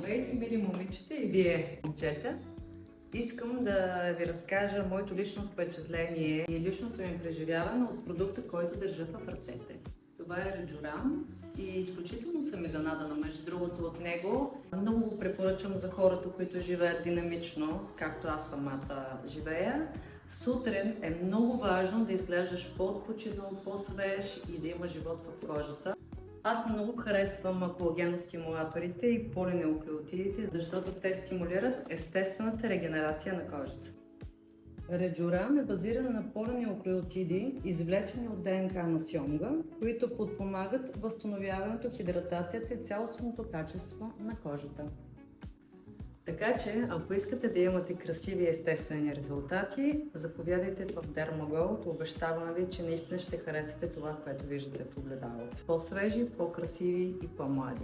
Здравейте, мили момичета и вие, момчета! Искам да ви разкажа моето лично впечатление и личното ми преживяване от продукта, който държа в ръцете. Това е Реджуран и изключително съм изненадана, между другото, от него. Много го препоръчвам за хората, които живеят динамично, както аз самата живея. Сутрин е много важно да изглеждаш по-отпочинал, по-свеж и да има живот в кожата. Аз много харесвам колагеностимулаторите и полинеуклеотидите, защото те стимулират естествената регенерация на кожата. Реджуран е базиран на полинеуклеотиди, извлечени от ДНК на сьомга, които подпомагат възстановяването, хидратацията и цялостното качество на кожата. Така че, ако искате да имате красиви и естествени резултати, заповядайте в Dermagold. Обещавам ви, че наистина ще харесате това, което виждате в огледалото. По-свежи, по-красиви и по-млади.